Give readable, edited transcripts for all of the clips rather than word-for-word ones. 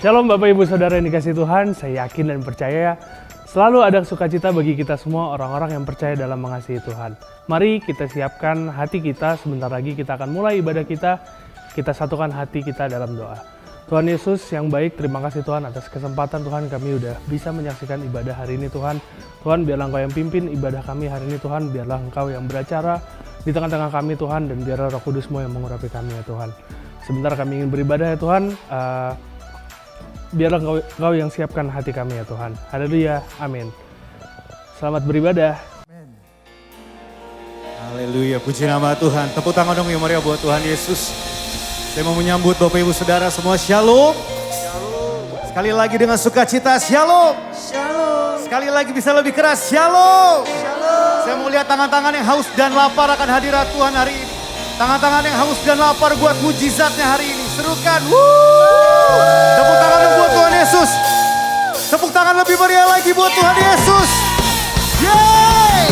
Shalom Bapak Ibu Saudara yang dikasihi Tuhan, saya yakin dan percaya selalu ada sukacita bagi kita semua orang-orang yang percaya dalam mengasihi Tuhan. Mari kita siapkan hati kita, sebentar lagi kita akan mulai ibadah kita satukan hati kita dalam doa. Tuhan Yesus yang baik, terima kasih Tuhan atas kesempatan Tuhan kami udah bisa menyaksikan ibadah hari ini Tuhan. Tuhan biarlah Engkau yang pimpin ibadah kami hari ini Tuhan, biarlah Engkau yang beracara di tengah-tengah kami Tuhan, dan biarlah Roh Kudus-Mu yang mengurapi kami ya Tuhan. Sebentar kami ingin beribadah ya Tuhan, biarlah Engkau yang siapkan hati kami ya Tuhan. Haleluya, amin. Selamat beribadah. Amin. Haleluya, puji nama Tuhan. Tepuk tangan dong yang meriah buat Tuhan Yesus. Saya mau menyambut Bapak Ibu Saudara semua, shalom. Sekali lagi dengan sukacita, shalom. Sekali lagi bisa lebih keras, shalom. Saya mau lihat tangan-tangan yang haus dan lapar akan hadirat Tuhan hari ini. Tangan-tangan yang haus dan lapar buat mujizatnya hari ini. Serukan, tepuk tangan buat Tuhan Yesus. Tepuk tangan lebih meriah lagi buat Tuhan Yesus. Yeay!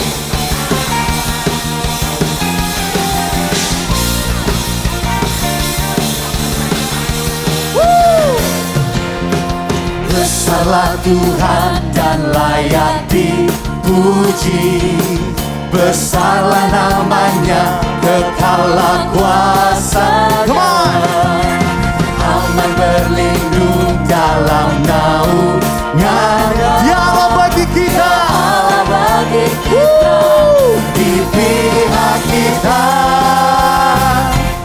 Besarlah Tuhan dan layak dipuji. Besarlah namanya, kekallah kuasa-Nya. Aman berlindung dalam naungan-Nya. Dia Allah bagi kita, di pihak kita.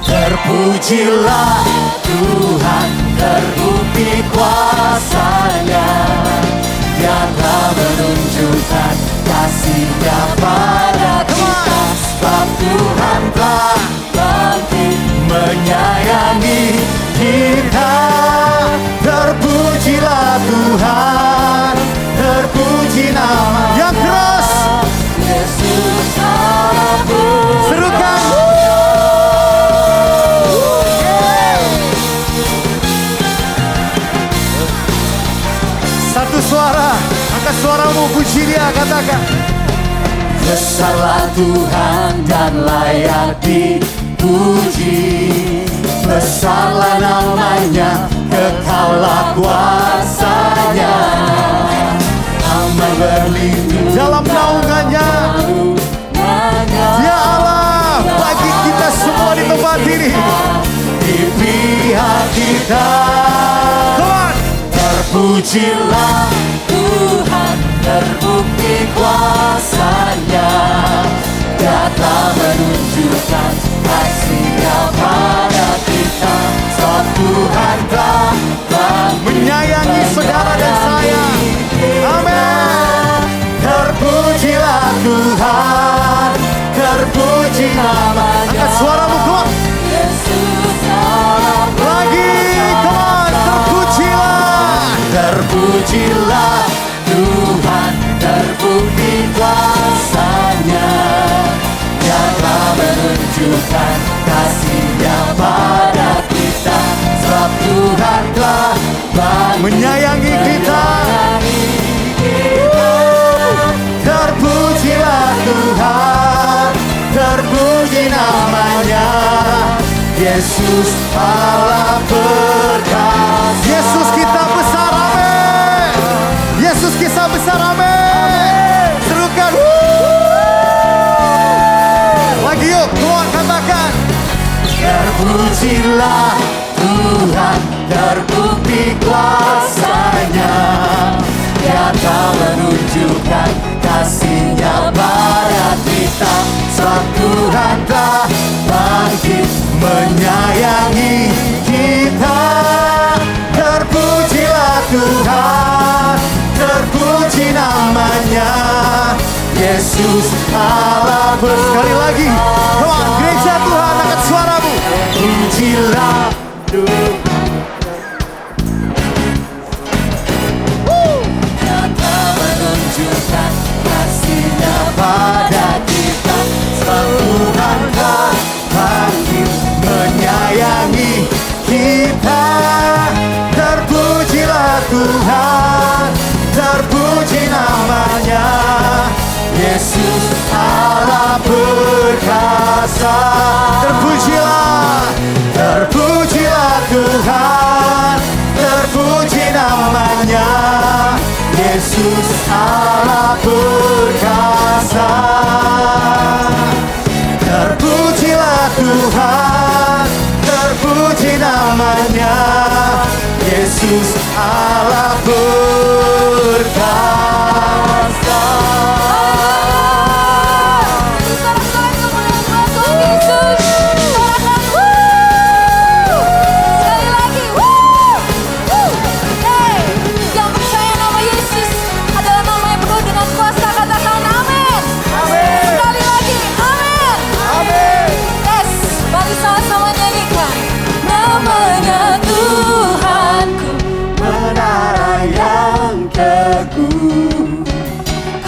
Terpujilah Tuhan, terbukti kuasa-Nya. Dia telah menunjukkan kasih-Nya pada kita. Sebab Tuhan telah bangkit menyayangi kita. Terpujilah Tuhan, terpuji nama yang keras. Yesus Anakku. Serukan. Satu suara, angkat suaramu, puji Dia, katakan. Besarlah Tuhan dan layak dipuji. Besarlah namanya, kekallah kuasa-Nya. Aman berlindung dalam naungan-Nya. Dia Allah bagi kita semua di tempat ini, di pihak kita. Terpujilah Tuhan, terbukti kuasa-Nya. Dia telah menunjukkan kasih-Nya pada kita. Sebab Tuhan telah menyayangi saudara dan saya. Amin. Terpujilah Tuhan, terpuji nama-Nya. Angkat suaramu, kuat. Lagi, kuat. Terpujilah Tuhan, terbukti kuasa-Nya. Dia telah menunjukkan kasih-Nya pada kita. Sebab Tuhan telah menyayangi kita. Terpujilah Tuhan, terpuji nama-Nya. Yesus Allah berkata. Yesus kita besar, amin. Yesus kita besar, amin. Serukan. Lagi yuk, keluar katakan. Terpujilah Tuhan, terbukti kuasa-Nya. Dia telah menunjukkan kasih-Nya pada kita. Sebab Tuhan telah bangkit menyayangi kita. Terpujilah Tuhan, terpuji nama-Nya. Yesus Allah sekali lagi. Come on, gereja Tuhan, angkat suaramu. Terpujilah Tuhan. Dia telah menunjukkan kasih-Nya pada kita. Sebab Tuhan telah bangkit menyayangi kita. Terpujilah Tuhan, terpuji nama-Nya. Yesus Allah berkasa. Terpujilah, terpujilah Tuhan, terpuji Yesus Allah perkasa. Terpujilah Tuhan, terpuji namanya. Yesus Allah perkasa.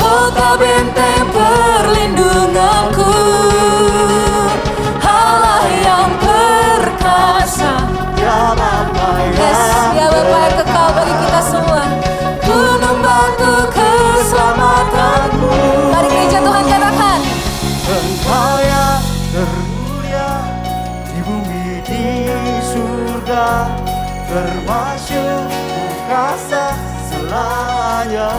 Kota benteng perlindunganku, Allah yang perkasa. Ya Bapa yang kekal bagi kita semua. Gunung batu keselamatanmu. Mari gereja Tuhan katakan, Engkau yang termulia di bumi di surga, termasyur perkasa selamanya.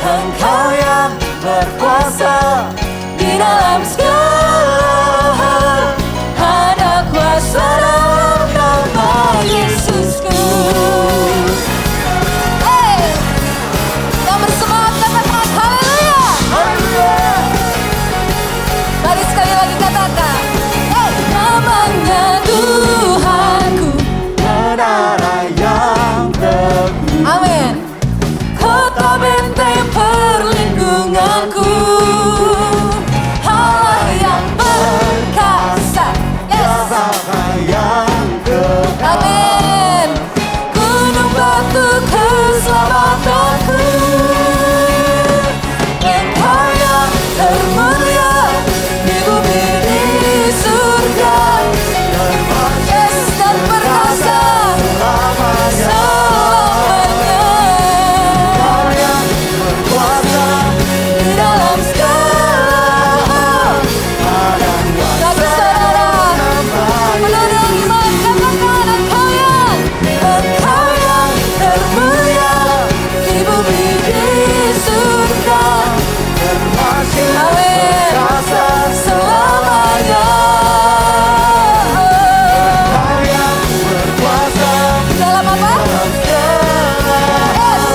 Engkau yang berkuasa di dalam segala hal, ada kuasa dalam nama Yesusku. Yang bersemangat katakan haleluya. Mari sekali lagi katakan, namanya Tuhanku, menara yang teguh. amin. Kota benteng perlindunganku, Allah yang perkasa. Yes. Bapa yang kekal. Amin. Gunung batu keselamatanku, Engkau yang termulia di bumi di surga, yes, dan perkasa selamanya. Di dalam segala hal, bagi saudara penduduk iman katakan, Engkau yang termulia di bumi di surga, amin, selamanya. Dalam apa? Yes,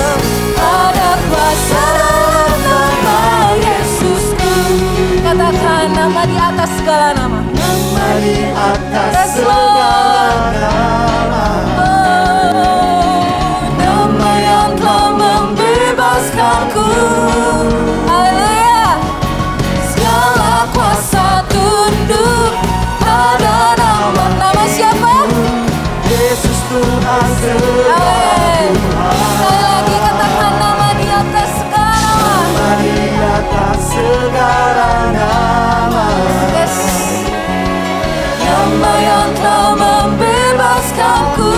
ada kuasa dalam nama Yesusku. Katakan nama di atas segala nama. Nama di atas Yes, segala Lord. nama. Nama yang telah membebaskanku. Haleluya. Segala kuasa tunduk pada nama siapa? Yesus Tuhan Amin. Sekali lagi katakan nama di atas segala nama. di atas segala nama. Yes. Nama yang telah membebaskanku.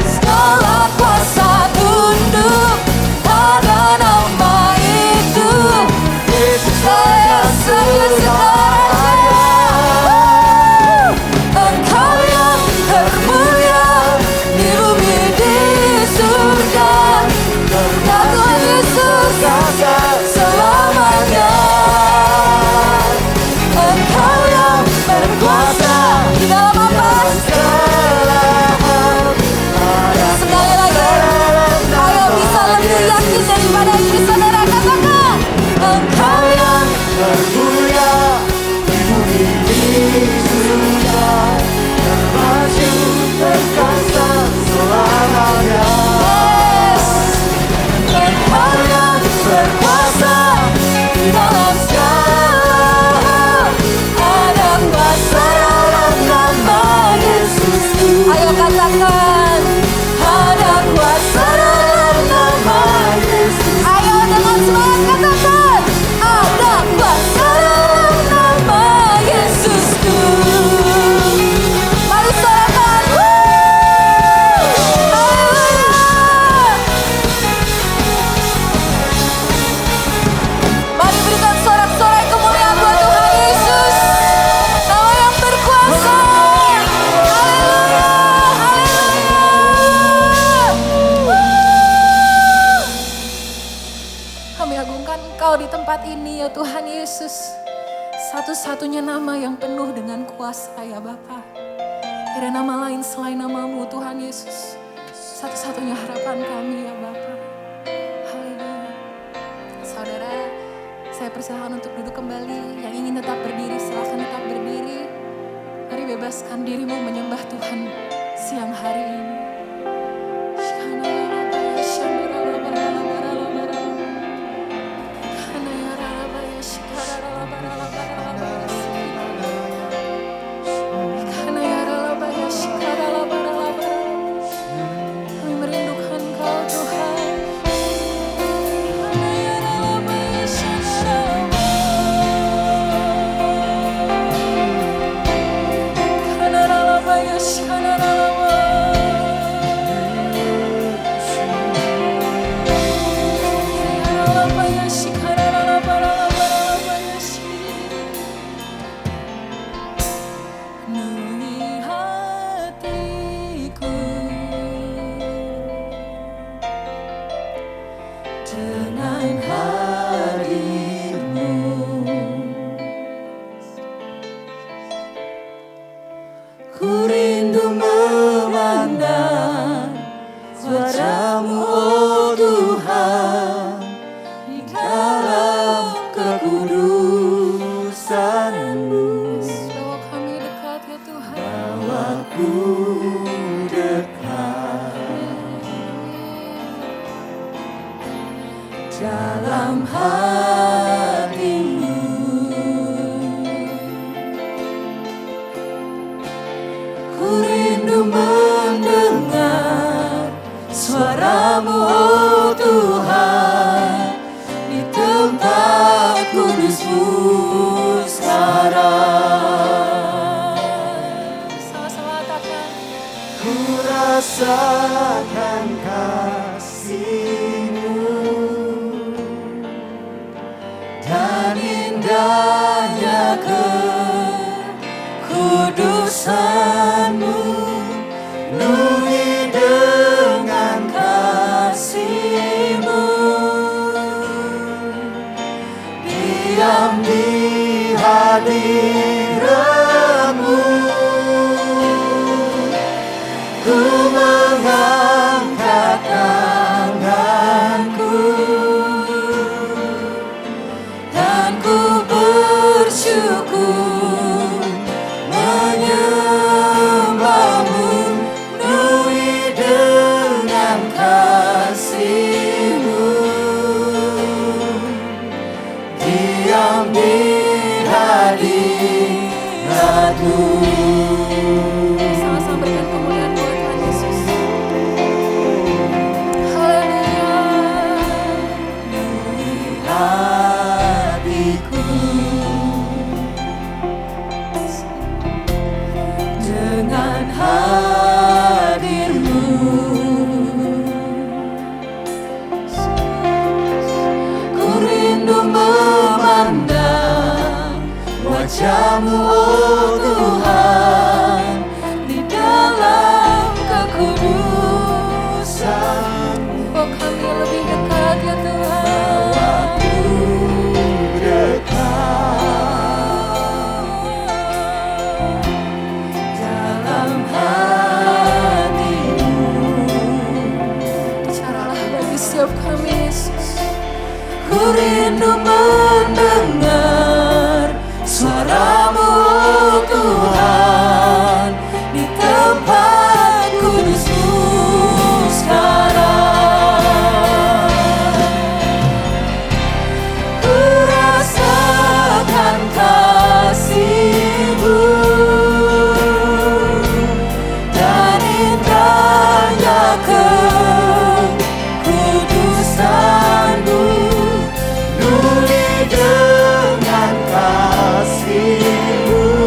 Segala kuasa tunduk pada nama itu. Saya sekarang Engkau yang termulia di bumi di surga, ya Tuhan Yesus selamanya. Engkau yang satu-satunya nama yang penuh dengan kuasa ya Bapa. Tidak ada nama lain selain nama-Mu Tuhan Yesus. Satu-satunya harapan kami ya Bapa. Haleluya. Saudara, saya persilakan untuk duduk kembali. Yang ingin tetap berdiri, silakan tetap berdiri. Mari bebaskan dirimu menyembah Tuhan siang hari ini. Kami merindukan Kau Tuhan. Penuhi hatiku dengan hadir-Mu. Ku rindu memandang wajah-Mu, oh Tuhan, di dalam kekudusan-Mu. Bawa kami dekat ya Tuhan. Bawaku dekat dalam hati-Mu. Ku rindu mendengar suara-Mu, oh Tuhan, di tempat kudus-Mu sekarang. Sama-sama katakan. Ku rasakan kasih-Mu dan indahnya kekudusan-Mu, penuhi dengan kasih-Mu, diam di hadirat-Mu. Ku mengangkat tanganku dan ku bersyukur menyembah-Mu, penuhi dengan kasih-Mu, diam di hadirat-Mu. Sama-sama berikan kemuliaan buat Tuhan Yesus. Haleluya. Penuhi hatiku dengan hadir-Mu. Ku rindu memandang wajah-Mu, oh Tuhan, di dalam kekudusan-Mu. Oh kami lebih dekat ya Tuhan. Bawaku dekat dalam hati-Mu. Bicaralah bagi setiap kami Yesus. Ku rindu mendengar suara-Mu, oh Tuhan, di tempat kudus-Mu sekarang. Ku rasakan kasih-Mu dan indahnya kekudusan-Mu, penuhi dengan kasih-Mu,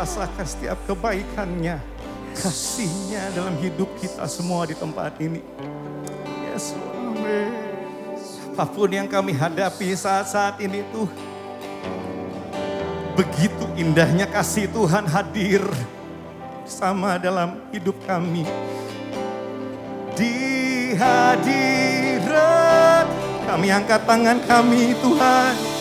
merasakan setiap kebaikannya, kasihnya dalam hidup kita semua di tempat ini. Yes, amin. Apapun yang kami hadapi saat-saat ini tuh, begitu indahnya kasih Tuhan hadir sama dalam hidup kami. Di hadirat kami angkat tangan kami Tuhan.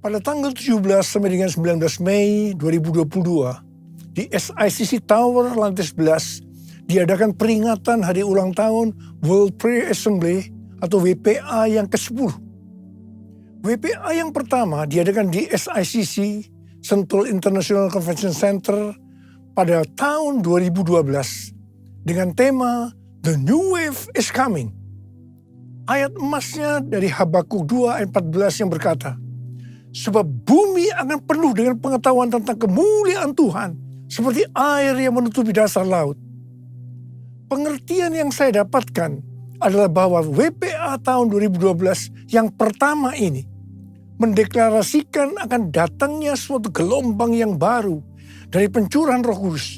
Pada tanggal 17 sampai dengan 19 Mei 2022, di SICC Tower lantai 11, diadakan peringatan hari ulang tahun World Prayer Assembly atau WPA yang ke-10. WPA yang pertama diadakan di SICC, Sentul International Convention Center, pada tahun 2012 dengan tema The New Wave is Coming. Ayat emasnya dari Habakuk 2 ayat 14 yang berkata, sebab bumi akan penuh dengan pengetahuan tentang kemuliaan Tuhan, seperti air yang menutupi dasar laut. Pengertian yang saya dapatkan adalah bahwa WPA tahun 2012 yang pertama ini mendeklarasikan akan datangnya suatu gelombang yang baru dari pencurahan Roh Kudus.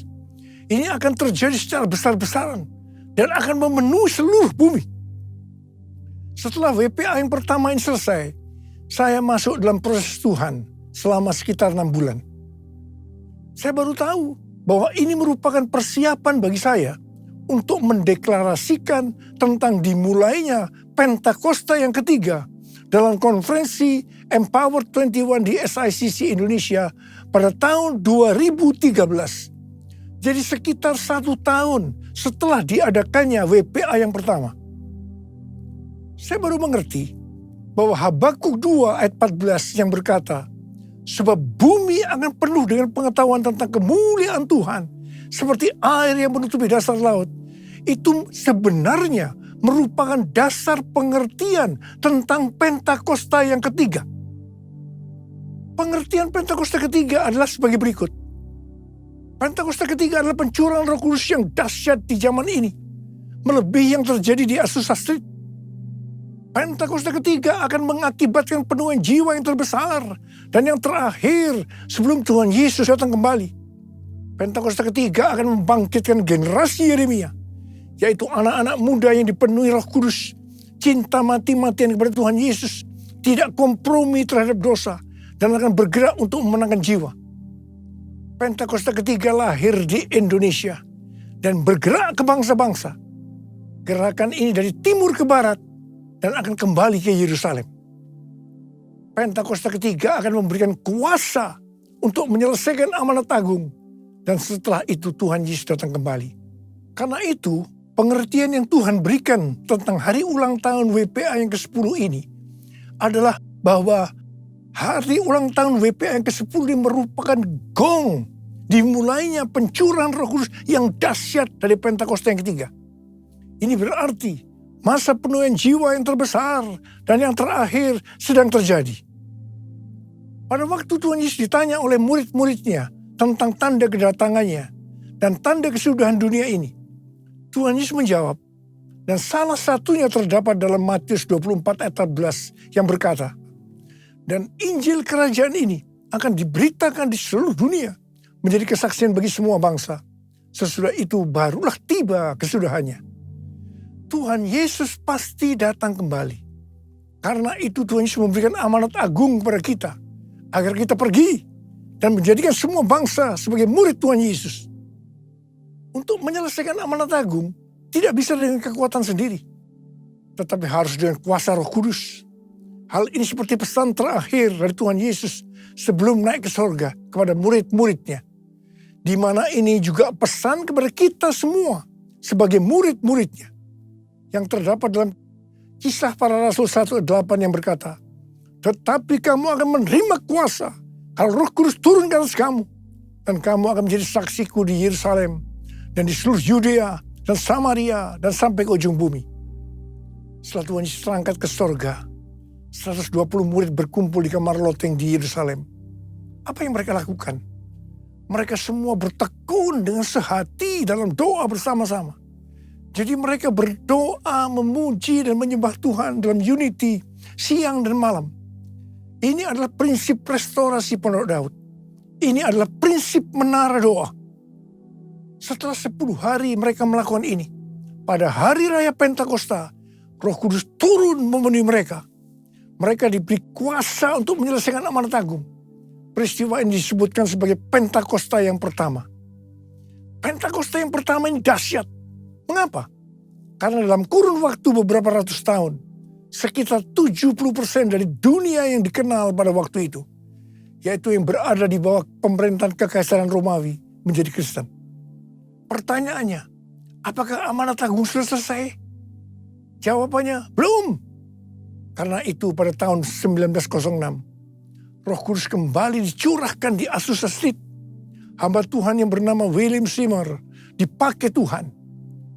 Ini akan terjadi secara besar-besaran dan akan memenuhi seluruh bumi. Setelah WPA yang pertama ini selesai, saya masuk dalam proses Tuhan selama sekitar 6 bulan. Saya baru tahu bahwa ini merupakan persiapan bagi saya untuk mendeklarasikan tentang dimulainya Pentakosta yang ketiga dalam konferensi Empower 21 di SICC Indonesia pada tahun 2013. Jadi sekitar 1 tahun setelah diadakannya WPA yang pertama. Saya baru mengerti bahwa Habakuk 2 ayat 14 yang berkata, sebab bumi akan penuh dengan pengetahuan tentang kemuliaan Tuhan, seperti air yang menutupi dasar laut. Itu sebenarnya merupakan dasar pengertian tentang Pentakosta yang ketiga. Pengertian Pentakosta ketiga adalah sebagai berikut. Pentakosta ketiga adalah pencurahan Roh Kudus yang dahsyat di zaman ini, melebihi yang terjadi di Azusa Street. Pentakosta ketiga akan mengakibatkan penuhan jiwa yang terbesar dan yang terakhir sebelum Tuhan Yesus datang kembali. Pentakosta ketiga akan membangkitkan generasi Yeremia, yaitu anak-anak muda yang dipenuhi Roh Kudus, cinta mati-matian kepada Tuhan Yesus, tidak kompromi terhadap dosa, dan akan bergerak untuk memenangkan jiwa. Pentakosta ketiga lahir di Indonesia dan bergerak ke bangsa-bangsa. Gerakan ini dari timur ke barat dan akan kembali ke Yerusalem. Pentakosta ketiga akan memberikan kuasa untuk menyelesaikan amanat agung. Dan setelah itu Tuhan Yesus datang kembali. Karena itu pengertian yang Tuhan berikan tentang hari ulang tahun WPA yang ke-10 ini adalah bahwa hari ulang tahun WPA yang ke-10 ini merupakan gong dimulainya pencurahan Roh Kudus yang dahsyat dari Pentakosta yang ketiga. Ini berarti masa penuhan jiwa yang terbesar dan yang terakhir sedang terjadi. Pada waktu Tuhan Yesus ditanya oleh murid-muridnya tentang tanda kedatangannya dan tanda kesudahan dunia ini, Tuhan Yesus menjawab, dan salah satunya terdapat dalam Matius 24 ayat 14 yang berkata, dan Injil kerajaan ini akan diberitakan di seluruh dunia menjadi kesaksian bagi semua bangsa. Sesudah itu barulah tiba kesudahannya. Tuhan Yesus pasti datang kembali. Karena itu Tuhan Yesus memberikan amanat agung kepada kita, agar kita pergi dan menjadikan semua bangsa sebagai murid Tuhan Yesus. Untuk menyelesaikan amanat agung, tidak bisa dengan kekuatan sendiri, tetapi harus dengan kuasa Roh Kudus. Hal ini seperti pesan terakhir dari Tuhan Yesus sebelum naik ke sorga kepada murid-muridnya. Di mana ini juga pesan kepada kita semua sebagai murid-muridnya. Yang terdapat dalam Kisah Para Rasul 1:8 yang berkata, Tetapi kamu akan menerima kuasa kalau Roh Kudus turun ke atas kamu. Dan kamu akan menjadi saksiku di Yerusalem dan di seluruh Yudea dan Samaria dan sampai ke ujung bumi. Setelah Tuhan Yesus terangkat ke sorga, 120 murid berkumpul di kamar loteng di Yerusalem. Apa yang mereka lakukan? Mereka semua bertekun dengan sehati dalam doa bersama-sama. Jadi mereka berdoa, memuji dan menyembah Tuhan dalam unity siang dan malam. Ini adalah prinsip restorasi Pondok Daud. Ini adalah prinsip menara doa. Setelah 10 hari mereka melakukan ini. Pada hari raya Pentakosta, Roh Kudus turun memenuhi mereka. Mereka diberi kuasa untuk menyelesaikan amanat agung. Peristiwa ini disebutkan sebagai Pentakosta yang pertama. Pentakosta yang pertama ini dahsyat. Mengapa? Karena dalam kurun waktu beberapa ratus tahun, sekitar 70% dari dunia yang dikenal pada waktu itu, yaitu yang berada di bawah pemerintahan Kekaisaran Romawi, menjadi Kristen. Pertanyaannya, apakah amanat agung sudah selesai? Jawabannya, belum. Karena itu pada tahun 1906, Roh Kudus kembali dicurahkan di Azusa Street. Hamba Tuhan yang bernama William Seymour dipakai Tuhan.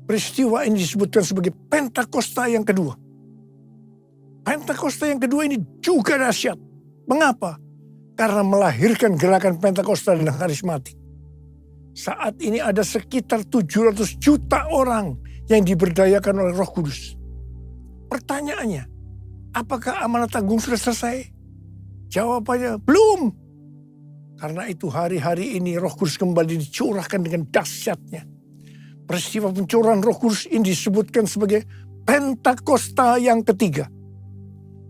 Peristiwa ini disebutkan sebagai Pentakosta yang kedua. Pentakosta yang kedua ini juga dahsyat. Mengapa? Karena melahirkan gerakan Pentakosta dan karismatik. Saat ini ada sekitar 700 juta orang yang diberdayakan oleh Roh Kudus. Pertanyaannya, apakah amanat agung sudah selesai? Jawabannya, belum. Karena itu hari-hari ini Roh Kudus kembali dicurahkan dengan dahsyatnya. Peristiwa pencurahan Roh Kudus ini disebutkan sebagai Pentakosta yang ketiga.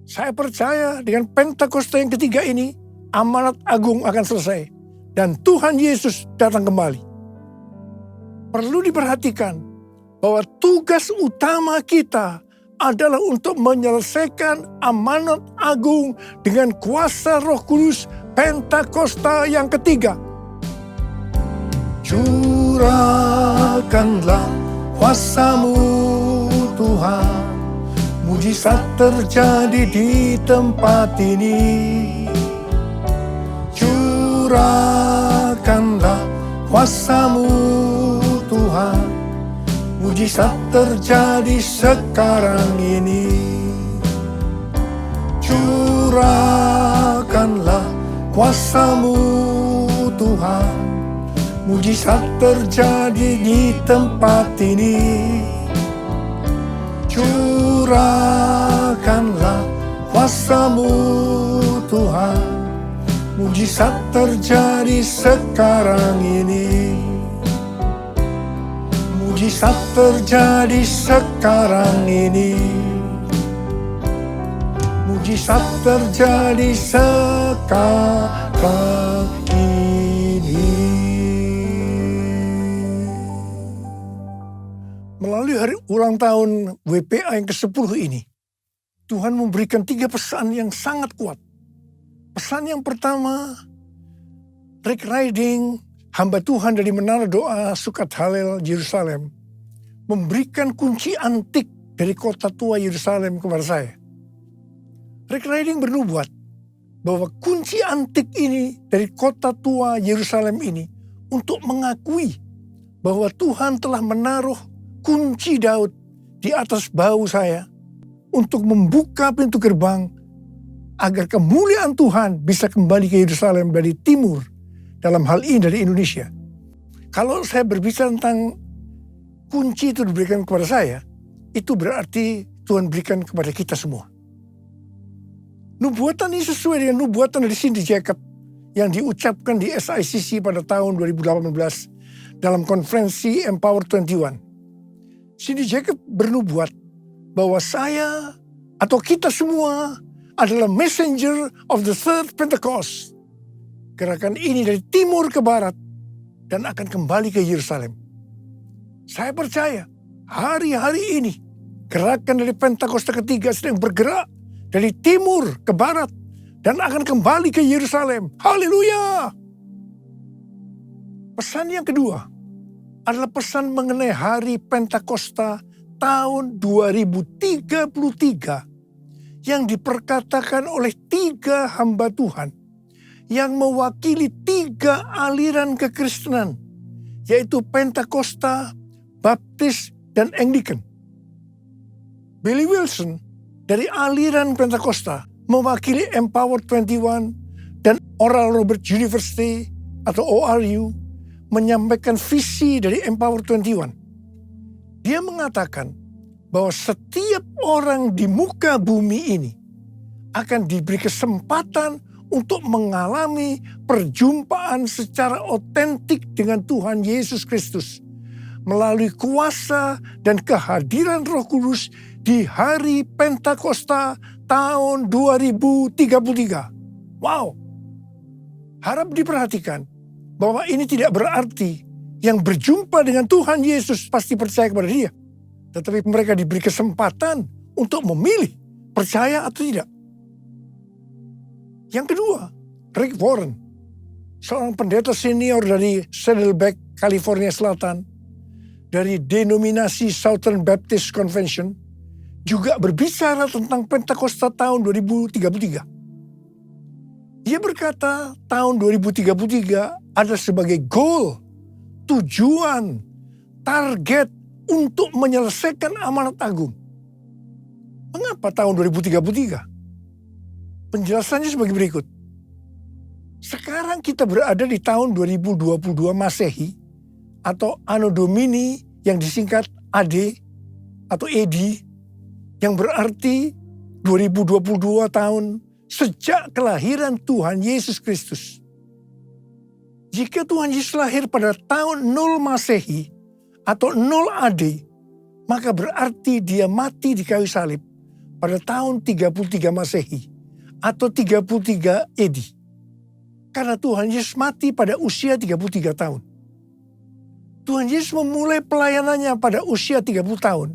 Saya percaya dengan Pentakosta yang ketiga ini, amanat agung akan selesai. Dan Tuhan Yesus datang kembali. Perlu diperhatikan bahwa tugas utama kita adalah untuk menyelesaikan amanat agung dengan kuasa Roh Kudus Pentakosta yang ketiga. Curahkanlah kuasa-Mu Tuhan, mujizat terjadi di tempat ini. Curahkanlah kuasa-Mu Tuhan, mujizat terjadi sekarang ini. Curahkanlah kuasa-Mu Tuhan, mujizat terjadi di tempat ini. Curahkanlah kuasa-Mu Tuhan, mujizat terjadi sekarang ini. Mujizat terjadi sekarang ini. Mujizat terjadi sekarang ini. Melalui hari ulang tahun WPA yang ke-10 ini, Tuhan memberikan 3 pesan yang sangat kuat. Pesan yang pertama, Rick Riding, hamba Tuhan dari Menara Doa Sukat Halel Yerusalem, memberikan kunci antik dari kota tua Yerusalem kepada saya. Rick Riding bernubuat bahwa kunci antik ini dari kota tua Yerusalem ini untuk mengakui bahwa Tuhan telah menaruh kunci Daud di atas bahu saya untuk membuka pintu gerbang agar kemuliaan Tuhan bisa kembali ke Yerusalem dari timur, dalam hal ini dari Indonesia. Kalau saya berbicara tentang kunci itu diberikan kepada saya, itu berarti Tuhan berikan kepada kita semua. Nubuatan ini sesuai dengan nubuatan dari Cindy Jacob yang diucapkan di SICC pada tahun 2018 dalam konferensi Empower 21. Cindy Jacob bernubuat bahwa saya atau kita semua adalah messenger of the third Pentecost. Gerakan ini dari timur ke barat dan akan kembali ke Yerusalem. Saya percaya hari-hari ini gerakan dari Pentakosta ketiga sedang bergerak dari timur ke barat dan akan kembali ke Yerusalem. Haleluya! Pesan yang kedua adalah pesan mengenai hari Pentakosta tahun 2033 yang diperkatakan oleh 3 hamba Tuhan yang mewakili 3 aliran kekristenan, yaitu Pentakosta, Baptis, dan Anglican. Billy Wilson dari aliran Pentakosta mewakili Empower 21 dan Oral Roberts University atau ORU menyampaikan visi dari Empower 21. Dia mengatakan bahwa setiap orang di muka bumi ini akan diberi kesempatan untuk mengalami perjumpaan secara otentik dengan Tuhan Yesus Kristus melalui kuasa dan kehadiran Roh Kudus di hari Pentakosta tahun 2033. Wow! Harap diperhatikan bahwa ini tidak berarti yang berjumpa dengan Tuhan Yesus pasti percaya kepada Dia. Tetapi mereka diberi kesempatan untuk memilih percaya atau tidak. Yang kedua, Rick Warren, seorang pendeta senior dari Saddleback, California Selatan, dari denominasi Southern Baptist Convention, juga berbicara tentang Pentakosta tahun 2033. Dia berkata tahun 2033 adalah sebagai goal, tujuan, target untuk menyelesaikan amanat agung. Mengapa tahun 2033? Penjelasannya sebagai berikut. Sekarang kita berada di tahun 2022 Masehi atau Anno Domini yang disingkat AD atau AD, yang berarti 2022 tahun sejak kelahiran Tuhan Yesus Kristus. Jika Tuhan Yesus lahir pada tahun 0 Masehi atau 0 AD, maka berarti Dia mati di kayu salib pada tahun 33 Masehi atau 33 AD. Karena Tuhan Yesus mati pada usia 33 tahun. Tuhan Yesus memulai pelayanannya pada usia 30 tahun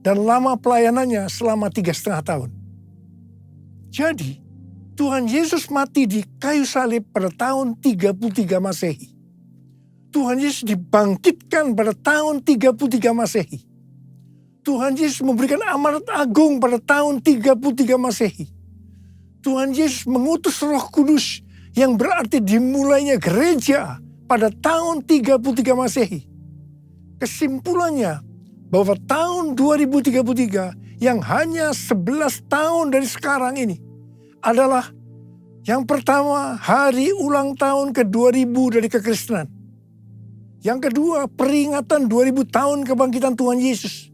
dan lama pelayanannya selama 3,5 tahun. Jadi, Tuhan Yesus mati di kayu salib pada tahun 33 Masehi. Tuhan Yesus dibangkitkan pada tahun 33 Masehi. Tuhan Yesus memberikan amanat agung pada tahun 33 Masehi. Tuhan Yesus mengutus Roh Kudus yang berarti dimulainya gereja pada tahun 33 Masehi. Kesimpulannya bahwa tahun 2033 yang hanya 11 tahun dari sekarang ini adalah yang pertama hari ulang tahun ke-2000 dari kekristenan. Yang kedua, peringatan 2000 tahun kebangkitan Tuhan Yesus.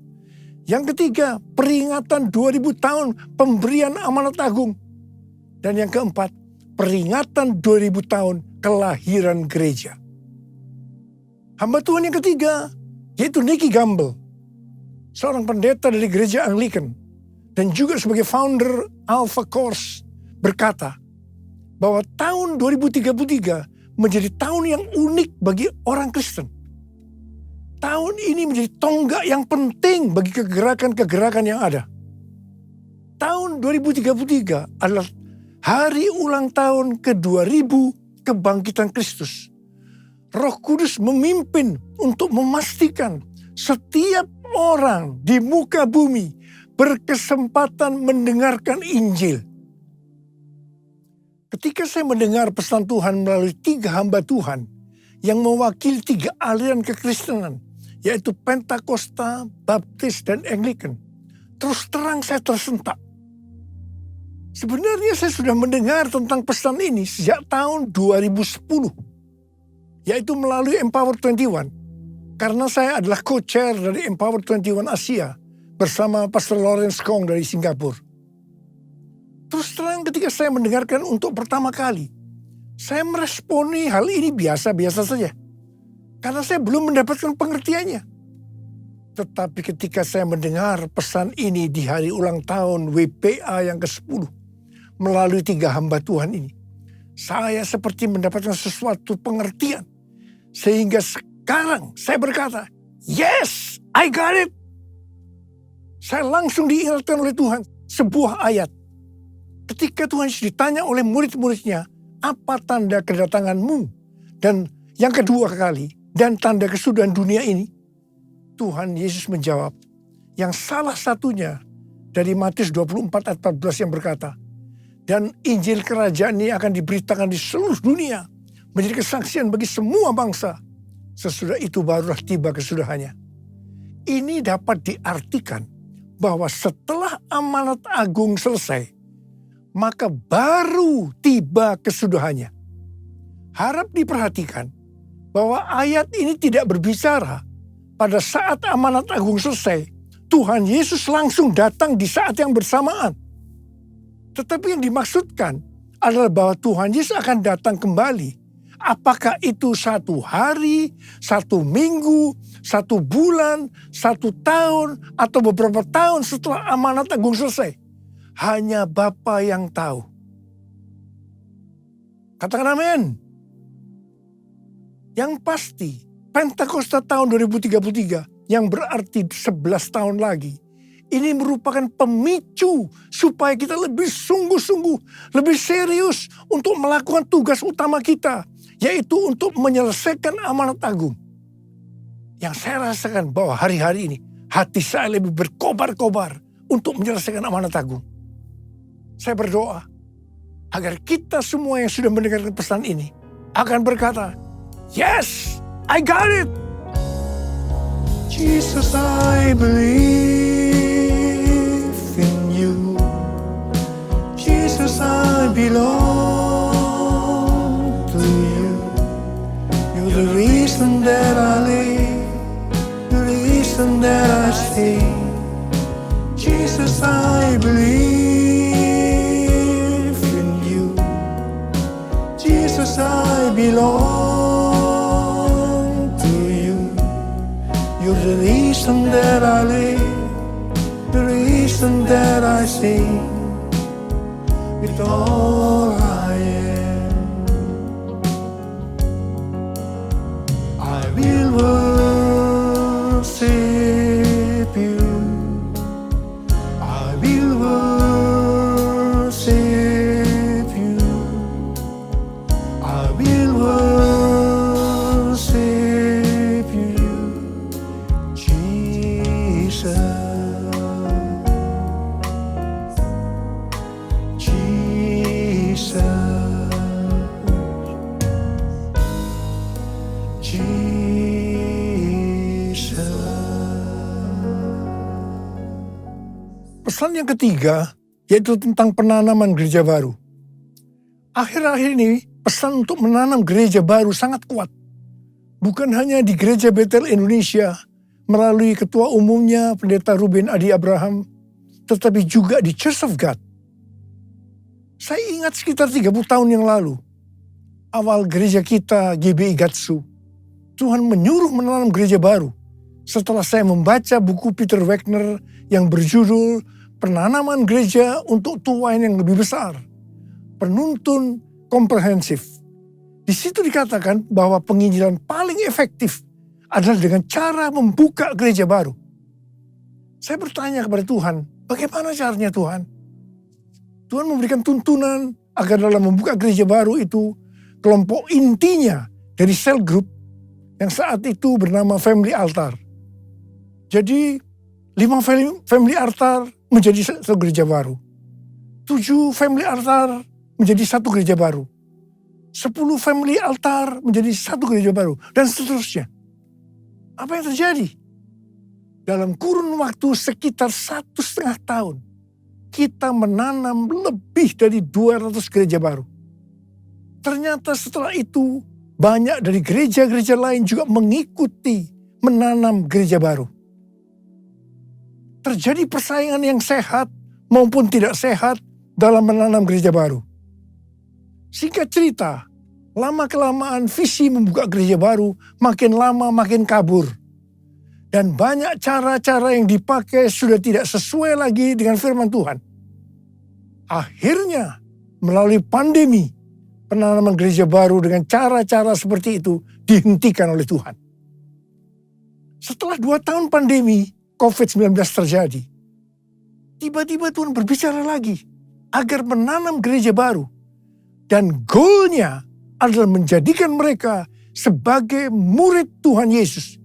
Yang ketiga, peringatan 2000 tahun pemberian amanat agung. Dan yang keempat, peringatan 2000 tahun kelahiran gereja. Hamba Tuhan yang ketiga, yaitu Nicky Gamble, seorang pendeta dari gereja Anglican, dan juga sebagai founder Alpha Course, berkata bahwa tahun 2033 menjadi tahun yang unik bagi orang Kristen. Tahun ini menjadi tonggak yang penting bagi kegerakan-kegerakan yang ada. Tahun 2033 adalah hari ulang tahun ke-2000 kebangkitan Kristus. Roh Kudus memimpin untuk memastikan setiap orang di muka bumi berkesempatan mendengarkan Injil. Ketika saya mendengar pesan Tuhan melalui 3 hamba Tuhan yang mewakili 3 aliran kekristenan, yaitu Pentakosta, Baptis, dan Anglican, terus terang saya tersentak. Sebenarnya saya sudah mendengar tentang pesan ini sejak tahun 2010, yaitu melalui Empower 21, karena saya adalah co-chair dari Empower 21 Asia bersama Pastor Lawrence Kong dari Singapura. Terus terang ketika saya mendengarkan untuk pertama kali, saya meresponi hal ini biasa-biasa saja. Karena saya belum mendapatkan pengertiannya. Tetapi ketika saya mendengar pesan ini di hari ulang tahun WPA yang ke-10, melalui 3 hamba Tuhan ini, saya seperti mendapatkan sesuatu pengertian. Sehingga sekarang saya berkata, yes, I got it. Saya langsung diingatkan oleh Tuhan sebuah ayat. Ketika Tuhan Yesus ditanya oleh murid-muridnya, apa tanda kedatanganmu? Dan yang kedua kali, dan tanda kesudahan dunia ini, Tuhan Yesus menjawab, yang salah satunya dari Matius 24 ayat 14 yang berkata, dan Injil kerajaan ini akan diberitakan di seluruh dunia, menjadi kesaksian bagi semua bangsa. Sesudah itu barulah tiba kesudahannya. Ini dapat diartikan bahwa setelah amanat agung selesai, maka baru tiba kesudahannya. Harap diperhatikan bahwa ayat ini tidak berbicara pada saat amanat agung selesai, Tuhan Yesus langsung datang di saat yang bersamaan. Tetapi yang dimaksudkan adalah bahwa Tuhan Yesus akan datang kembali. Apakah itu 1 hari, 1 minggu, 1 bulan, 1 tahun, atau beberapa tahun setelah amanat agung selesai? Hanya Bapa yang tahu. Katakan amin. Yang pasti, Pentakosta tahun 2033 yang berarti 11 tahun lagi. Ini merupakan pemicu supaya kita lebih sungguh-sungguh, lebih serius untuk melakukan tugas utama kita, yaitu untuk menyelesaikan amanat agung. Yang saya rasakan bahwa hari-hari ini hati saya lebih berkobar-kobar untuk menyelesaikan amanat agung. Saya berdoa agar kita semua yang sudah mendengarkan pesan ini akan berkata, yes, I got it. Jesus, I believe in you. Jesus, I belong to you. You're the reason that I live, the reason that I sing. Jesus, I believe in you. Jesus, I belong to you. You're the reason that I live, the reason that I sing. With all I am, I will worship you. I will worship you. I will worship you, Jesus. Pesan yang ketiga yaitu tentang penanaman gereja baru. Akhir-akhir ini pesan untuk menanam gereja baru sangat kuat. Bukan hanya di Gereja Betel Indonesia melalui ketua umumnya Pendeta Ruben Adi Abraham, tetapi juga di Church of God. Saya ingat sekitar 30 tahun yang lalu, awal gereja kita GBI Gatsu, Tuhan menyuruh menanam gereja baru. Setelah saya membaca buku Peter Wagner yang berjudul Penanaman Gereja untuk Tuain yang Lebih Besar, penuntun komprehensif. Di situ dikatakan bahwa penginjilan paling efektif adalah dengan cara membuka gereja baru. Saya bertanya kepada Tuhan, bagaimana caranya Tuhan? Tuhan memberikan tuntunan agar dalam membuka gereja baru itu, kelompok intinya dari cell group yang saat itu bernama Family Altar. Jadi 5 Family Altar menjadi satu gereja baru. 7 Family Altar menjadi satu gereja baru. 10 Family Altar menjadi satu gereja baru. Dan seterusnya. Apa yang terjadi? Dalam kurun waktu sekitar 1,5 tahun, kita menanam lebih dari 200 gereja baru. Ternyata setelah itu, banyak dari gereja-gereja lain juga mengikuti menanam gereja baru. Terjadi persaingan yang sehat maupun tidak sehat dalam menanam gereja baru. Singkat cerita, lama-kelamaan visi membuka gereja baru makin lama makin kabur. Dan banyak cara-cara yang dipakai sudah tidak sesuai lagi dengan firman Tuhan. Akhirnya, melalui pandemi, penanaman gereja baru dengan cara-cara seperti itu dihentikan oleh Tuhan. Setelah 2 tahun pandemi, COVID-19 terjadi. Tiba-tiba Tuhan berbicara lagi agar menanam gereja baru. Dan goalnya adalah menjadikan mereka sebagai murid Tuhan Yesus.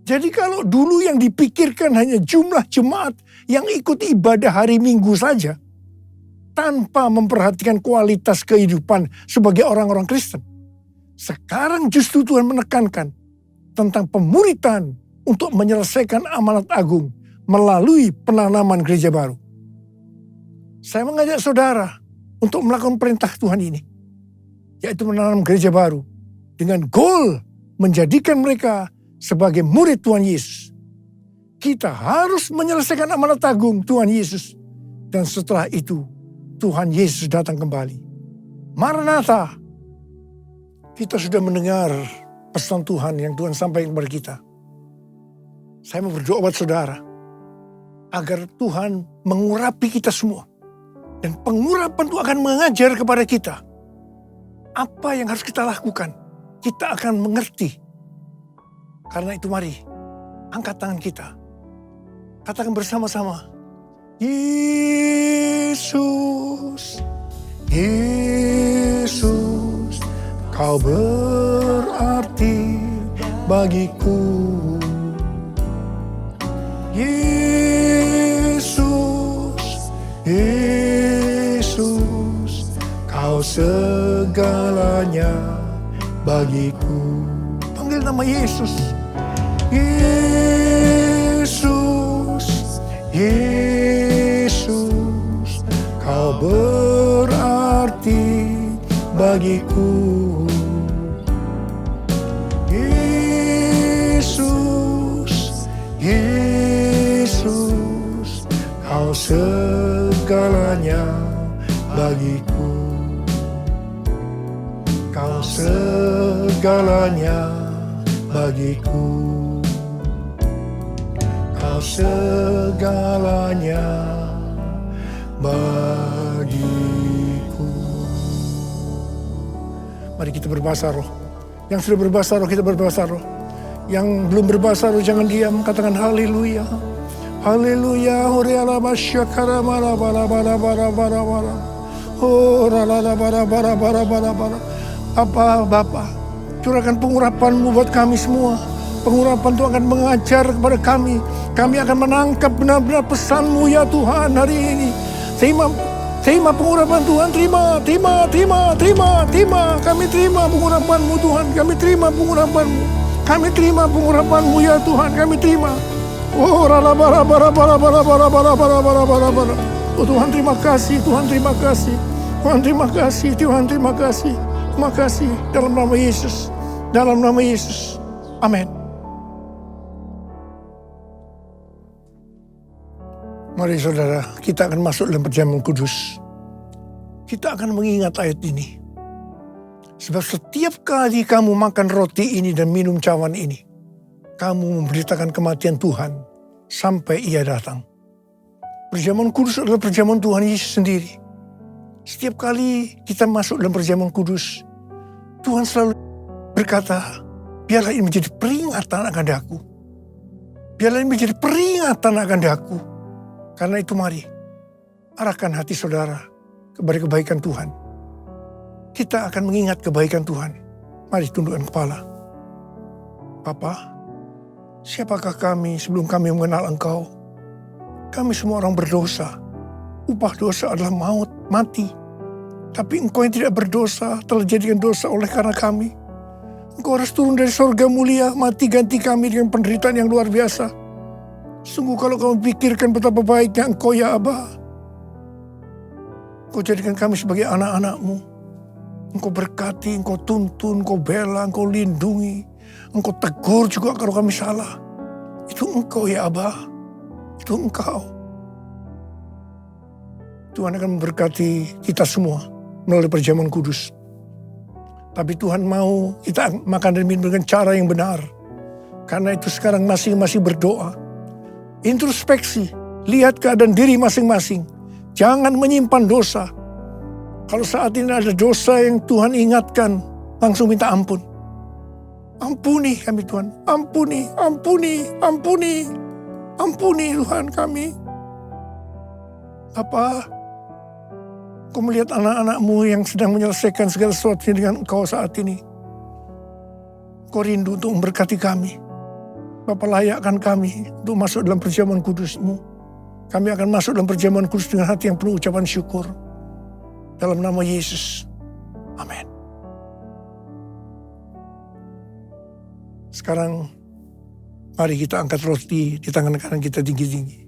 Jadi kalau dulu yang dipikirkan hanya jumlah jemaat yang ikut ibadah hari Minggu saja, tanpa memperhatikan kualitas kehidupan sebagai orang-orang Kristen. Sekarang justru Tuhan menekankan tentang pemuritan untuk menyelesaikan amanat agung melalui penanaman gereja baru. Saya mengajak saudara untuk melakukan perintah Tuhan ini, yaitu menanam gereja baru dengan goal menjadikan mereka sebagai murid Tuhan Yesus. Kita harus menyelesaikan amanat agung Tuhan Yesus, dan setelah itu Tuhan Yesus datang kembali. Maranatha. Kita sudah mendengar pesan Tuhan yang Tuhan sampaikan kepada kita. Saya mau berdoa buat saudara agar Tuhan mengurapi kita semua. Dan pengurapan itu akan mengajar kepada kita apa yang harus kita lakukan. Kita akan mengerti. Karena itu mari angkat tangan kita. Katakan bersama-sama. Yesus, Yesus, Kau berarti bagiku. Yesus, Yesus, Kau segalanya bagiku. Panggil nama Yesus. Yesus, Yesus, Kau berarti bagiku. Yesus, Yesus, Kau segalanya bagiku. Kau segalanya bagiku. Kau segalanya bagiku. Mari kita berbahasa roh. Yang sudah berbahasa roh, kita berbahasa roh. Yang belum berbahasa roh, jangan diam. Katakan haleluya. Haleluya. Horiala masyakara bara bara bara bara bara bara. Horala bara bara bara bara bara. Bapa, curahkan pengurapan-Mu buat kami semua. Pengurapan itu akan mengajar kepada kami. Kami akan menangkap benar-benar pesan-Mu ya Tuhan hari ini. Terima pengurapan Tuhan, terima. Kami terima pengurapan-Mu Tuhan, kami terima pengurapan-Mu. Kami terima pengurapan-Mu ya Tuhan, kami terima. Oh, rala bara bara bara bara bara bara bara bara bara bara. Oh Tuhan terima kasih, Tuhan terima kasih. Tuhan terima kasih, Tuhan terima kasih. Terima kasih dalam nama Yesus. Dalam nama Yesus. Amin. Mari saudara, kita akan masuk dalam perjamuan kudus. Kita akan mengingat ayat ini. Sebab setiap kali kamu makan roti ini dan minum cawan ini, kamu memberitakan kematian Tuhan sampai Ia datang. Perjamuan kudus adalah perjamuan Tuhan Yesus sendiri. Setiap kali kita masuk dalam perjamuan kudus, Tuhan selalu berkata, biarlah ini menjadi peringatan akan daku. Biarlah ini menjadi peringatan akan daku. Karena itu mari, arahkan hati saudara kepada kebaikan Tuhan. Kita akan mengingat kebaikan Tuhan. Mari tundukkan kepala. Bapa, siapakah kami sebelum kami mengenal Engkau? Kami semua orang berdosa. Upah dosa adalah maut, mati. Tapi Engkau yang tidak berdosa telah jadikan dosa oleh karena kami. Engkau harus turun dari sorga mulia, mati ganti kami dengan penderitaan yang luar biasa. Sungguh kalau kamu pikirkan betapa baiknya Engkau ya Aba. Engkau jadikan kami sebagai anak-anak-Mu. Engkau berkati, Engkau tuntun, Engkau bela, Engkau lindungi. Engkau tegur juga kalau kami salah. Itu Engkau ya Aba. Itu Engkau. Tuhan akan memberkati kita semua melalui perjamuan kudus. Tapi Tuhan mau kita makan dan minum dengan cara yang benar. Karena itu sekarang masing-masing berdoa. Introspeksi, lihat keadaan diri masing-masing. Jangan menyimpan dosa. Kalau saat ini ada dosa yang Tuhan ingatkan, langsung minta ampun. Ampuni kami Tuhan, ampuni Tuhan kami. Bapa, Kau melihat anak-anak-Mu yang sedang menyelesaikan segala sesuatu dengan Engkau saat ini. Kau rindu untuk memberkati kami. Bapa, layakkan kami untuk masuk dalam perjamuan kudus-Mu. Kami akan masuk dalam perjamuan kudus dengan hati yang penuh ucapan syukur. Dalam nama Yesus. Amin. Sekarang mari kita angkat roti di tangan kanan kita tinggi-tinggi.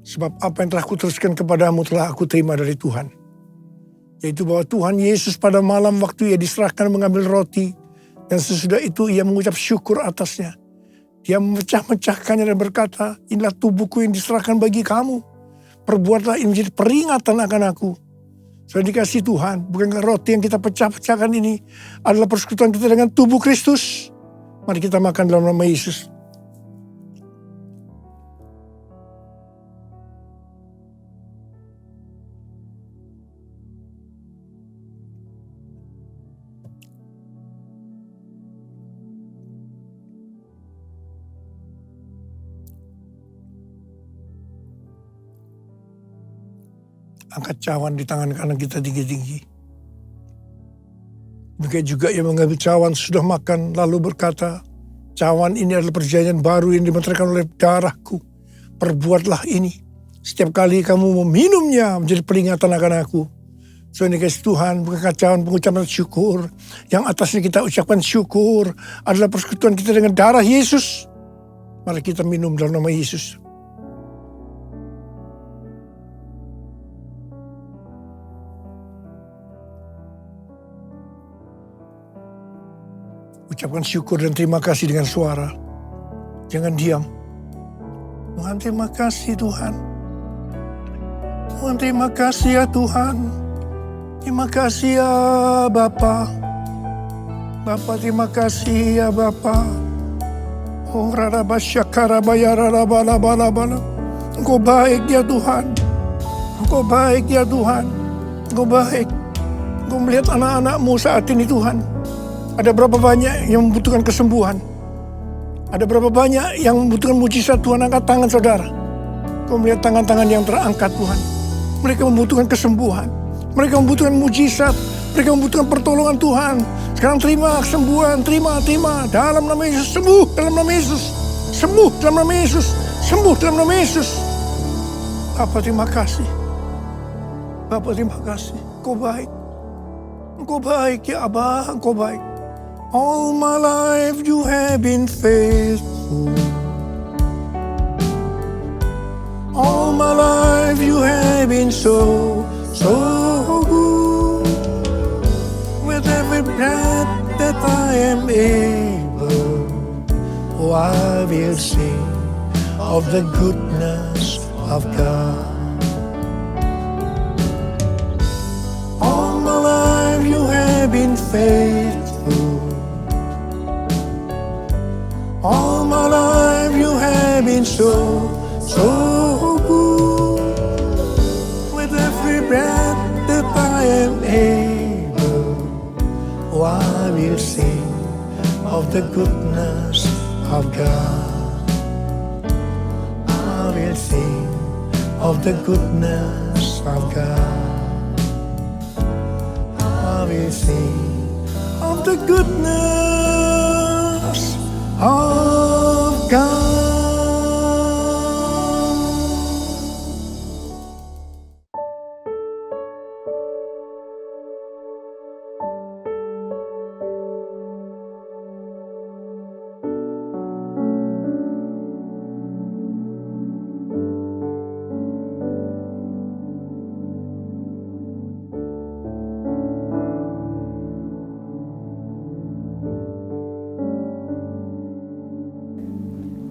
Sebab apa yang telah kuteruskan kepadamu telah aku terima dari Tuhan. Yaitu bahwa Tuhan Yesus pada malam waktu ia diserahkan mengambil roti. Dan sesudah itu ia mengucap syukur atasnya. Dia memecah-mecahkannya dan berkata, inilah tubuhku yang diserahkan bagi kamu. Perbuatlah ini menjadi peringatan akan aku. Sudah dikasih Tuhan, bukankah roti yang kita pecah-pecahkan ini adalah persekutuan kita dengan tubuh Kristus? Mari kita makan dalam nama Yesus. Angkat cawan di tangan kanan kita tinggi-tinggi. Demikian juga ia mengambil cawan sudah makan lalu berkata, cawan ini adalah perjanjian baru yang dimeteraikan oleh darahku. Perbuatlah ini. Setiap kali kamu meminumnya menjadi peringatan akan aku. So ini guys, Tuhan bukankah cawan pengucapan syukur. Yang atasnya kita ucapkan syukur adalah persekutuan kita dengan darah Yesus. Mari kita minum dalam nama Yesus. Ucapkan syukur dan terima kasih dengan suara. Jangan diam. Tuhan terima kasih Tuhan. Tuhan terima kasih ya Tuhan. Terima kasih ya Bapa. Bapa terima kasih ya Bapa. Oh raraba syakara bayara bala bala bala. Engkau baik ya Tuhan. Engkau baik ya Tuhan. Engkau baik. Engkau melihat anak-anakmu saat ini Tuhan. Ada berapa banyak yang membutuhkan kesembuhan? Ada berapa banyak yang membutuhkan mujizat Tuhan? Angkat tangan saudara. Kau melihat tangan-tangan yang terangkat Tuhan. Mereka membutuhkan kesembuhan. Mereka membutuhkan mujizat. Mereka membutuhkan pertolongan Tuhan. Sekarang terima kesembuhan. Terima. Dalam nama Yesus. Sembuh dalam nama Yesus. Sembuh dalam nama Yesus. Sembuh dalam nama Yesus. Bapa terima kasih. Bapa terima kasih. Engkau baik. Engkau baik ya Abah. Engkau baik. All my life you have been faithful. All my life you have been so good. With every breath that I am able, oh I will sing of the goodness of God. All my life you have been faithful. All my life you have been so good. With every breath that I am able, oh I will sing of the goodness of God. I will sing of the goodness of God. I will sing of the goodness of God.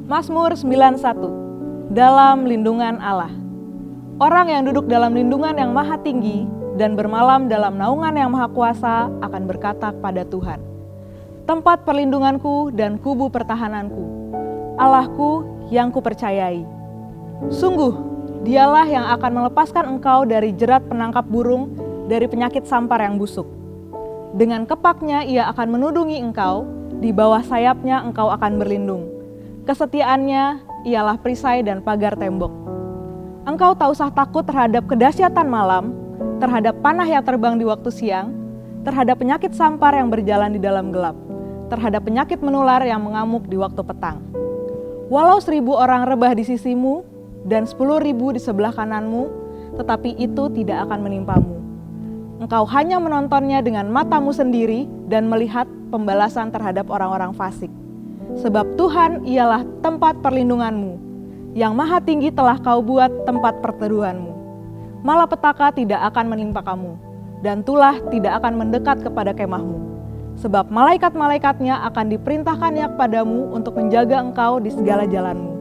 Mazmur 91. Dalam lindungan Allah. Orang yang duduk dalam lindungan yang maha tinggi dan bermalam dalam naungan yang maha kuasa akan berkata kepada Tuhan, tempat perlindunganku dan kubu pertahananku, Allahku yang kupercayai. Sungguh, dialah yang akan melepaskan engkau dari jerat penangkap burung, dari penyakit sampar yang busuk. Dengan kepaknya ia akan menudungi engkau, di bawah sayapnya engkau akan berlindung. Kesetiaannya ialah perisai dan pagar tembok. Engkau tak usah takut terhadap kedahsyatan malam, terhadap panah yang terbang di waktu siang, terhadap penyakit sampar yang berjalan di dalam gelap, terhadap penyakit menular yang mengamuk di waktu petang. Walau 1000 orang rebah di sisimu, dan 10.000 di sebelah kananmu, tetapi itu tidak akan menimpamu. Engkau hanya menontonnya dengan matamu sendiri dan melihat pembalasan terhadap orang-orang fasik. Sebab Tuhan ialah tempat perlindunganmu, yang Maha Tinggi telah kau buat tempat perteduhanmu. Malapetaka tidak akan menimpa kamu, dan tulah tidak akan mendekat kepada kemahmu. Sebab malaikat-malaikatnya akan diperintahkannya kepadamu untuk menjaga engkau di segala jalanmu.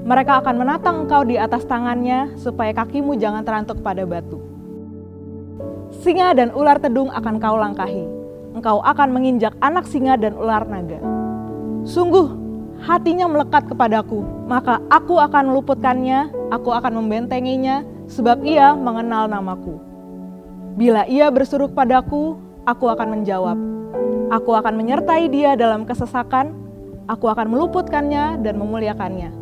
Mereka akan menatang engkau di atas tangannya, supaya kakimu jangan terantuk pada batu. Singa dan ular tedung akan kau langkahi. Engkau akan menginjak anak singa dan ular naga. Sungguh, hatinya melekat kepadaku, maka aku akan meluputkannya, aku akan membentenginya, sebab ia mengenal namaku. Bila ia berseru padaku, aku akan menjawab. Aku akan menyertai dia dalam kesesakan, aku akan meluputkannya dan memuliakannya.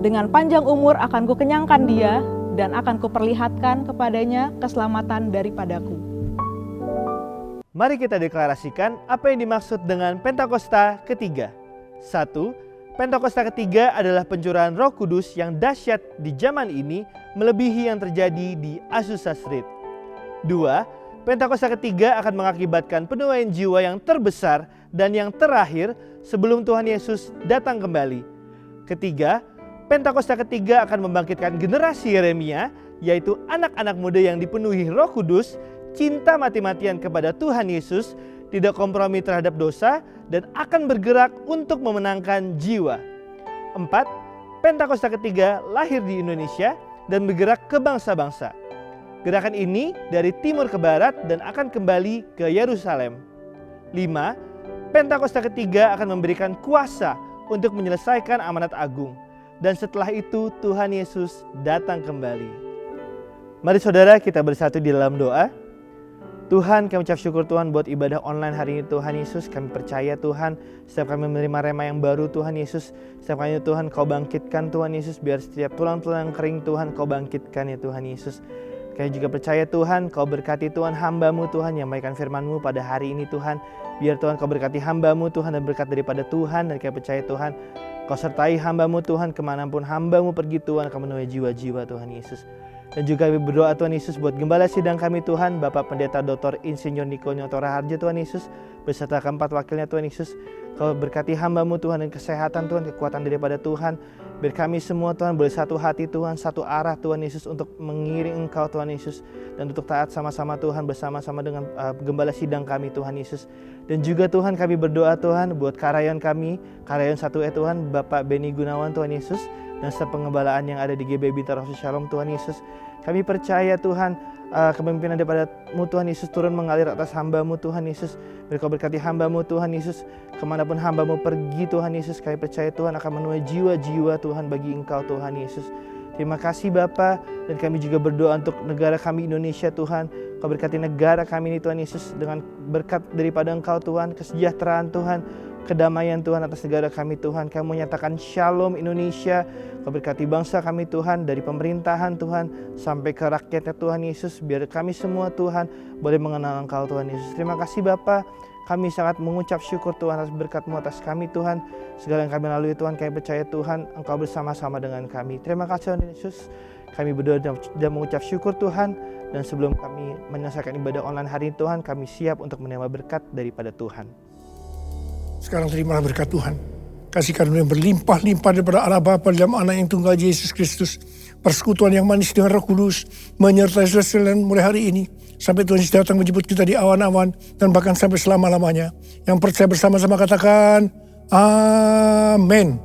Dengan panjang umur akan kukenyangkan dia, dan akan kuperlihatkan kepadanya keselamatan daripadaku. Mari kita deklarasikan apa yang dimaksud dengan Pentakosta ketiga. 1. Pentakosta ketiga adalah pencurahan Roh Kudus yang dahsyat di zaman ini melebihi yang terjadi di Azusa Street. 2. Pentakosta ketiga akan mengakibatkan penuaian jiwa yang terbesar dan yang terakhir sebelum Tuhan Yesus datang kembali. Ketiga, Pentakosta ketiga akan membangkitkan generasi Yeremia, yaitu anak-anak muda yang dipenuhi Roh Kudus, cinta mati-matian kepada Tuhan Yesus, tidak kompromi terhadap dosa, dan akan bergerak untuk memenangkan jiwa. 4. Pentakosta ketiga lahir di Indonesia dan bergerak ke bangsa-bangsa. Gerakan ini dari timur ke barat dan akan kembali ke Yerusalem. 5. Pentakosta ketiga akan memberikan kuasa untuk menyelesaikan amanat agung. Dan setelah itu Tuhan Yesus datang kembali. Mari saudara kita bersatu di dalam doa. Tuhan, kami ucap syukur Tuhan buat ibadah online hari ini Tuhan Yesus. Kami percaya Tuhan, setiap kami menerima rema yang baru Tuhan Yesus, setiap kali Tuhan Kau bangkitkan Tuhan Yesus, biar setiap tulang-tulang kering Tuhan Kau bangkitkan ya Tuhan Yesus. Kami juga percaya Tuhan, Kau berkati Tuhan hamba-Mu Tuhan yang menyampaikan firman-Mu pada hari ini Tuhan. Biar Tuhan Kau berkati hamba-Mu Tuhan dan berkat daripada Tuhan, dan kami percaya Tuhan Kau sertai hamba-Mu Tuhan kemanapun hamba-Mu pergi Tuhan, Kau menuai jiwa-jiwa Tuhan Yesus. Dan juga kami berdoa Tuhan Yesus buat gembala sidang kami Tuhan, Bapak Pendeta Dr. Insinyur Niko Nyoto Raharjo Tuhan Yesus, beserta keempat wakilnya Tuhan Yesus. Kau berkati hamba-Mu Tuhan dan kesehatan Tuhan, kekuatan daripada Tuhan. Biar kami semua Tuhan boleh satu hati Tuhan, satu arah Tuhan Yesus untuk mengiring Engkau Tuhan Yesus. Dan untuk taat sama-sama Tuhan bersama-sama dengan gembala sidang kami Tuhan Yesus. Dan juga Tuhan kami berdoa Tuhan buat karyawan kami, karyawan 1E Tuhan, Bapak Beni Gunawan Tuhan Yesus. Dan sepengembalaan yang ada di GB Bintaro Shalom Tuhan Yesus. Kami percaya Tuhan kepemimpinan daripada-Mu Tuhan Yesus turun mengalir atas hamba-Mu Tuhan Yesus. Biar Kau berkati hamba-Mu Tuhan Yesus, kemanapun hamba-Mu pergi Tuhan Yesus. Kami percaya Tuhan akan menuai jiwa-jiwa Tuhan bagi Engkau Tuhan Yesus. Terima kasih Bapa, dan kami juga berdoa untuk negara kami Indonesia Tuhan. Kau berkati negara kami ini Tuhan Yesus dengan berkat daripada Engkau Tuhan, kesejahteraan Tuhan, kedamaian Tuhan atas negara kami Tuhan. Kami menyatakan shalom Indonesia. Kau berkati bangsa kami Tuhan, dari pemerintahan Tuhan sampai ke rakyatnya Tuhan Yesus. Biar kami semua Tuhan boleh mengenal Engkau Tuhan Yesus. Terima kasih Bapa. Kami sangat mengucap syukur Tuhan atas berkat-Mu atas kami Tuhan. Segala yang kami lalui Tuhan, kami percaya Tuhan Engkau bersama-sama dengan kami. Terima kasih Tuhan Yesus. Kami berdoa dan mengucap syukur Tuhan. Dan sebelum kami menyelesaikan ibadah online hari ini Tuhan, kami siap untuk menerima berkat daripada Tuhan. Sekarang terimalah berkat Tuhan. Kasih karunia yang berlimpah-limpah daripada Allah Bapa dalam Anak yang tunggal Yesus Kristus. Persekutuan yang manis dengan Roh Kudus menyertai saudara sekalian mulai hari ini. Sampai Tuhan Yesus datang menjemput kita di awan-awan dan bahkan sampai selama-lamanya. Yang percaya bersama-sama katakan, Amin.